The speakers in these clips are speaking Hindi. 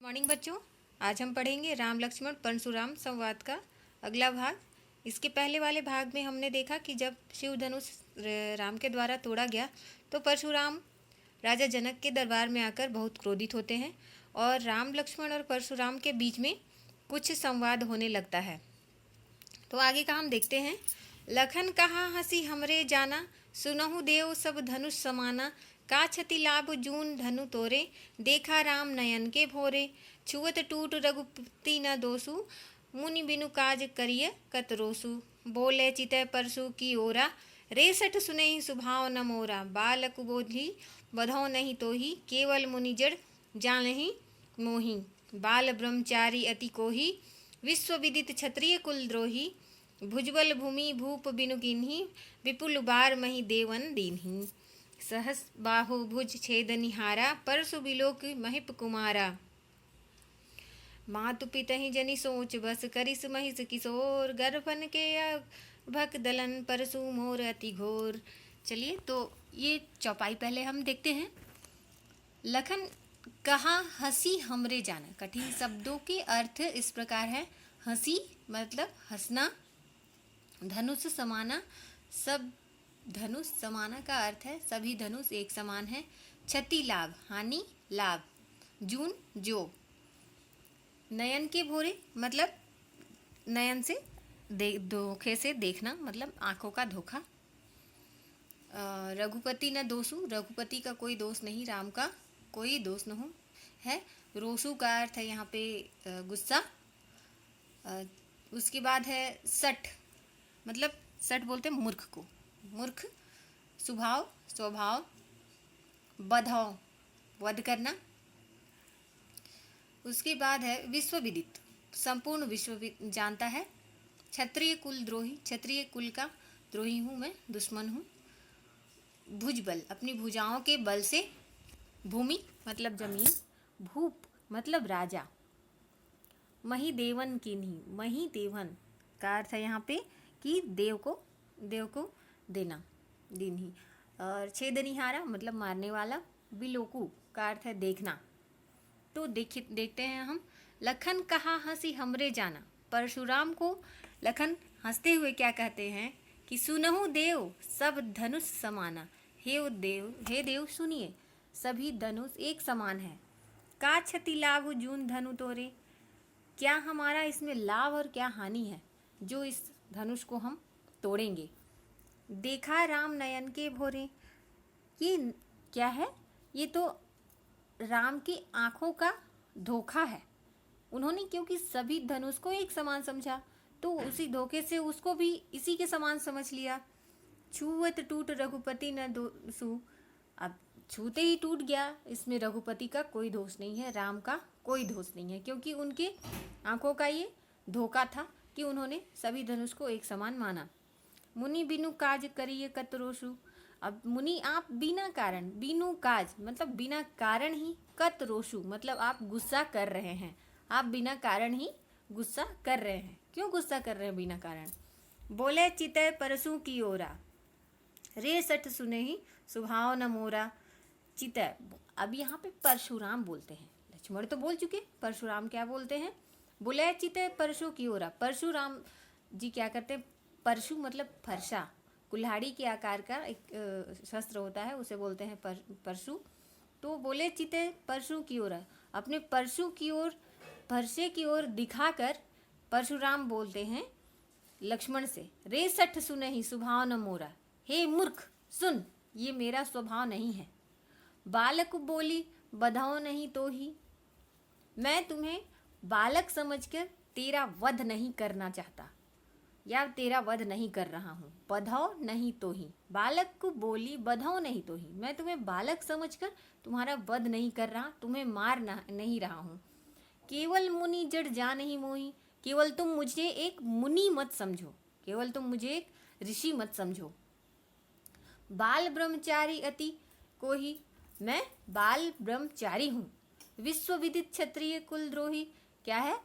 मॉर्निंग बच्चों, आज हम पढ़ेंगे राम लक्ष्मण परशुराम संवाद का अगला भाग। इसके पहले वाले भाग में हमने देखा कि जब शिव धनुष राम के द्वारा तोड़ा गया तो परशुराम राजा जनक के दरबार में आकर बहुत क्रोधित होते हैं और राम लक्ष्मण और परशुराम के बीच में कुछ संवाद होने लगता है। तो आगे का हम देखते हैं। लखन कहा हंसी हमरे जाना, सुनहु देव सब धनुष समाना। का क्षति लाभ जून धनु तोरे, देखा राम नयन के भोरे। छुअत टूट रघुपति न दोसु, मुनि बिनु काज करिय कतरोसु। बोले चितय परसु की ओरा, रेसठ सुनहि सुभाव न मोरा। बालक बोधि बधौ नहीं तोहि, केवल मुनि जड़ जानहि मोहि। बाल ब्रह्मचारी अति कोहि, विश्व विदित क्षत्रिय कुल द्रोही। भुजबल भूमि भूप बिनु किन्हि, विपुल बार मही देवन दीन्हि। सहस बाहु भुज छेद निहारा, परसु बिलोक महिप कुमारा। मातु पितहि जनि सोच बस, करिस महिष किशोर। गर्भन के भक दलन, परसु मोर अति घोर। चलिए, तो ये चौपाई पहले हम देखते हैं। लखन कहा हंसी हमरे जाना। कठिन शब्दों के अर्थ इस प्रकार है। हंसी मतलब हंसना, धनुष समाना, सब धनुष समाना का अर्थ है सभी धनुष एक समान है। क्षति लाभ हानि, लाभ। जून जो। नयन के भोरे मतलब नयन से धोखे से देखना, मतलब आंखों का धोखा। रघुपति न दोषु, रघुपति का कोई दोष नहीं, राम का कोई दोष नहीं है। रोसु का अर्थ है यहाँ पे गुस्सा। उसके बाद है सठ, मतलब सठ बोलते हैं मूर्ख को, मूर्ख। स्वभाव स्वभाव। बधौ वध करना। उसके बाद है विश्व विदित, संपूर्ण विश्व जानता है। क्षत्रिय कुल द्रोही, क्षत्रिय कुल का द्रोही हूँ मैं, दुश्मन हूँ। भुजबल अपनी भुजाओं के बल से। भूमि मतलब जमीन। भूप मतलब राजा। मही देवन किन्ही, मही देवन का अर्थ है यहाँ पे कि देव को देना, दीन्ही। और छेदनिहारा मतलब मारने वाला। बिलोकु का अर्थ है देखना। तो देखते हैं हम। लखन कहा हंसी हमरे जाना। परशुराम को लखन हंसते हुए क्या कहते हैं कि सुनहु देव सब धनुष समाना। हे देव सुनिए, सभी धनुष एक समान है। का क्षति लाभ जून धनु तोरे, क्या हमारा इसमें लाभ और क्या हानि है जो इस धनुष को हम तोड़ेंगे। देखा राम नयन के भोरे, ये क्या है? ये तो राम की आंखों का धोखा है। उन्होंने क्योंकि सभी धनुष को एक समान समझा तो उसी धोखे से उसको भी इसी के समान समझ लिया। छुअत टूट रघुपति न दोषु, अब छूते ही टूट गया, इसमें रघुपति का कोई दोष नहीं है, राम का कोई दोष नहीं है, क्योंकि उनके आंखों का ये धोखा था कि उन्होंने सभी धनुष को एक समान माना। मुनि बिनु काज करिए कतरोसु, अब मुनि आप बिना कारण, बिनु काज मतलब बिना कारण ही, कतरोसु मतलब आप गुस्सा कर रहे हैं, आप बिना कारण ही गुस्सा कर रहे हैं। क्यों गुस्सा कर रहे हैं बिना कारण? बोले चितय परसु की ओरा, रे सठ सुने ही सुभाव न मोरा। चितय, अब यहाँ पे परशुराम बोलते हैं, लक्ष्मण तो बोल चुके, परशुराम क्या बोलते हैं? बोले चितय परसु की ओरा। परशुराम जी क्या करते हैं? परशु मतलब फरसा, कुल्हाड़ी के आकार का एक शस्त्र होता है, उसे बोलते हैं परशु। तो बोले चिते परशु की ओर, अपने परशु की ओर, फरसे की ओर दिखाकर परशुराम बोलते हैं लक्ष्मण से, रे सठ सुने ही स्वभाव न मोरा, हे मूर्ख सुन, ये मेरा स्वभाव नहीं है। बालक बोली बधाओ नहीं तो ही, मैं तुम्हें बालक समझकर तेरा वध नहीं करना चाहता या तेरा वध नहीं कर रहा हूँ। बधाओ नहीं तो ही, बालक को बोली बधाओ नहीं तो ही, मैं तुम्हें बालक समझकर तुम्हारा वध नहीं कर रहा, तुम्हें मार नहीं रहा हूँ। केवल मुनि जड़ जान ही मोही, केवल तुम मुझे एक मुनि मत समझो, केवल तुम मुझे एक ऋषि मत समझो। बाल ब्रह्मचारी अति कोही, मैं बाल ब्रह्मचारी हूँ। विश्व विदित क्षत्रिय कुल द्रोही, क्या है?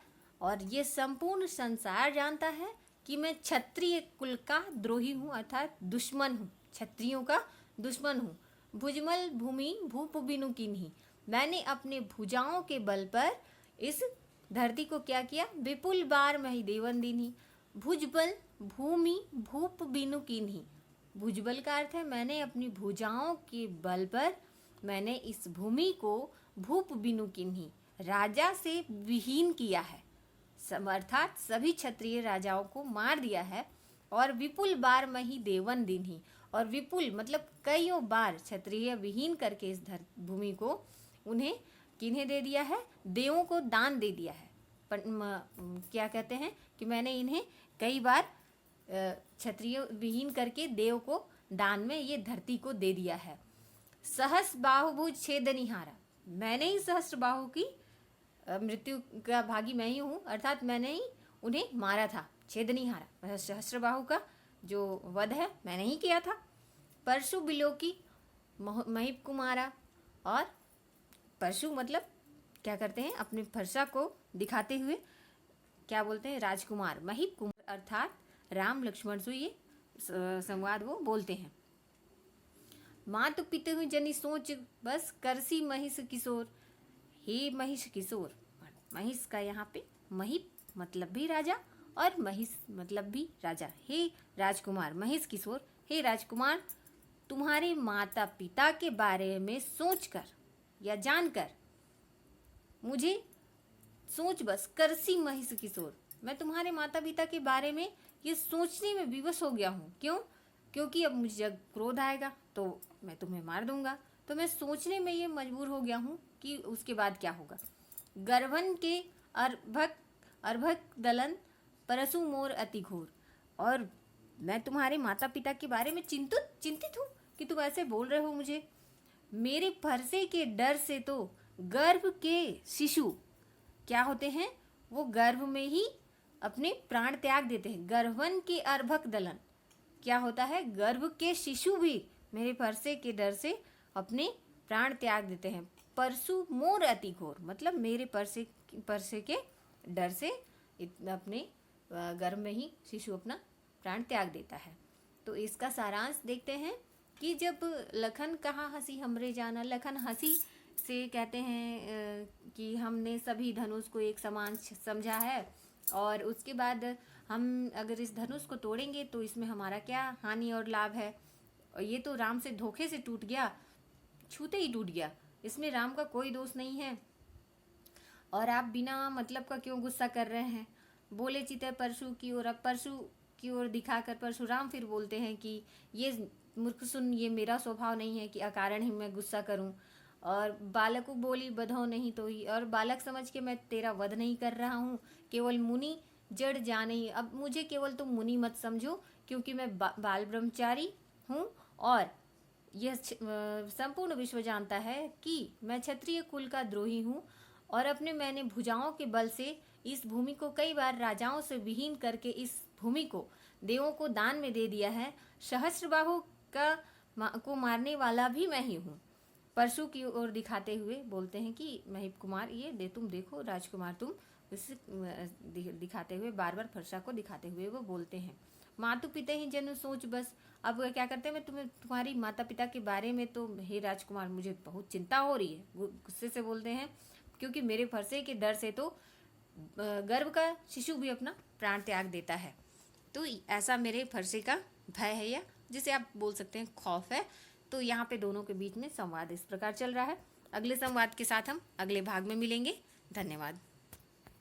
और ये संपूर्ण संसार जानता है कि मैं क्षत्रिय कुल का द्रोही हूँ, अर्थात दुश्मन हूँ, क्षत्रियों का दुश्मन हूँ। भुजमल भूमि भूप बिनु किन्ही, मैंने अपने भुजाओं के बल पर इस धरती को क्या किया, विपुल बार मही देवन दीन्ही, भुजबल भूमि भूप बिनु कीन्ही। भुजबल का अर्थ है मैंने अपनी भुजाओं के बल पर मैंने इस भूमि को भूप बिनु कीन्ही, राजा से विहीन किया है, अर्थात सभी क्षत्रिय राजाओं को मार दिया है। और विपुल बार मही देवन दीन्ही, और विपुल मतलब कईयों बार क्षत्रिय विहीन करके इस भूमि को उन्हें किन्हें दे दिया है, देवों को दान दे दिया है। क्या कहते हैं कि मैंने इन्हें कई बार क्षत्रिय विहीन करके देव को दान में ये धरती को दे दिया है। सहस्र बाहुभुज छेदनिहारा, मैंने ही सहस्र बाहु की मृत्यु का भागी मैं ही हूँ, अर्थात मैंने ही उन्हें मारा था। छेदनिहारा सहस्र बाहु का जो वध है मैंने ही किया था। परशु बिलोकी महिप कुमारा, और परशु मतलब क्या करते हैं, अपने फरसा को दिखाते हुए क्या बोलते हैं, राजकुमार। महिप कुमार अर्थात राम लक्ष्मण से ये संवाद वो बोलते हैं। मातु पिते हुए जनी सोच बस करसी महिष किशोर, हे महिष किशोर। महिष का यहाँ पे महिप मतलब भी राजा और महिष मतलब भी राजा। हे राजकुमार, महिष किशोर, हे राजकुमार, तुम्हारे माता पिता के बारे में सोचकर या जानकर मुझे सोच बस करसी महिष किशोर, मैं तुम्हारे माता पिता के बारे में ये सोचने में विवश हो गया हूँ। क्यों? क्योंकि अब मुझे जब क्रोध आएगा तो मैं तुम्हें मार दूंगा, तो मैं सोचने में ये मजबूर हो गया हूँ कि उसके बाद क्या होगा। गर्भन के अर्भक दलन परसु मोर अति घोर, और मैं तुम्हारे माता पिता के बारे में चिंतित हूँ कि तुम ऐसे बोल रहे हो मुझे। मेरे फरसे के डर से तो गर्भ के शिशु क्या होते हैं, वो गर्भ में ही अपने प्राण त्याग देते हैं। गर्भन के अर्भक दलन क्या होता है, गर्भ के शिशु भी मेरे फरसे के डर से अपने प्राण त्याग देते हैं। परसु मोर अति घोर मतलब मेरे परसे के डर से अपने गर्भ में ही शिशु अपना प्राण त्याग देता है। तो इसका सारांश देखते हैं कि जब लखन कहा हंसी हमरे जाना, लखन हंसी से कहते हैं कि हमने सभी धनुष को एक समान समझा है, और उसके बाद हम अगर इस धनुष को तोड़ेंगे तो इसमें हमारा क्या हानि और लाभ है। और ये तो राम से धोखे से टूट गया, छूते ही टूट गया, इसमें राम का कोई दोष नहीं है, और आप बिना मतलब का क्यों गुस्सा कर रहे हैं। बोले चिते परशु की ओर, अब परशु की ओर दिखाकर परशुराम फिर बोलते हैं कि ये मूर्ख सुन, ये मेरा स्वभाव नहीं है कि अकारण ही मैं गुस्सा करूं। और बालक को बोली बधो नहीं तो ही, और बालक समझ के मैं तेरा वध नहीं कर रहा हूँ, केवल मुनि जड़ जाने, अब मुझे केवल तुम मुनि मत समझो, क्योंकि मैं बाल ब्रह्मचारी हूँ, और यह संपूर्ण विश्व जानता है कि मैं क्षत्रिय कुल का द्रोही हूँ, और अपने मैंने भुजाओं के बल से इस भूमि को कई बार राजाओं से विहीन करके इस भूमि को देवों को दान में दे दिया है। सहस्त्रबाहु को मारने वाला भी मैं ही हूँ। परशु की ओर दिखाते हुए बोलते हैं कि महिप कुमार, ये तुम देखो राजकुमार, तुम इसे दिखाते हुए बार बार फरसा को दिखाते हुए वो बोलते हैं। मातु पिता ही जन सोच बस, अब क्या करते हैं, मैं तुम्हारी माता पिता के बारे में तो हे राजकुमार मुझे बहुत चिंता हो रही है, गुस्से से बोलते हैं, क्योंकि मेरे फरसे के डर से तो गर्भ का शिशु भी अपना प्राण त्याग देता है। तो ऐसा मेरे फरसे का भय है, या जिसे आप बोल सकते हैं खौफ है। तो यहाँ पे दोनों के बीच में संवाद इस प्रकार चल रहा है। अगले संवाद के साथ हम अगले भाग में मिलेंगे। धन्यवाद।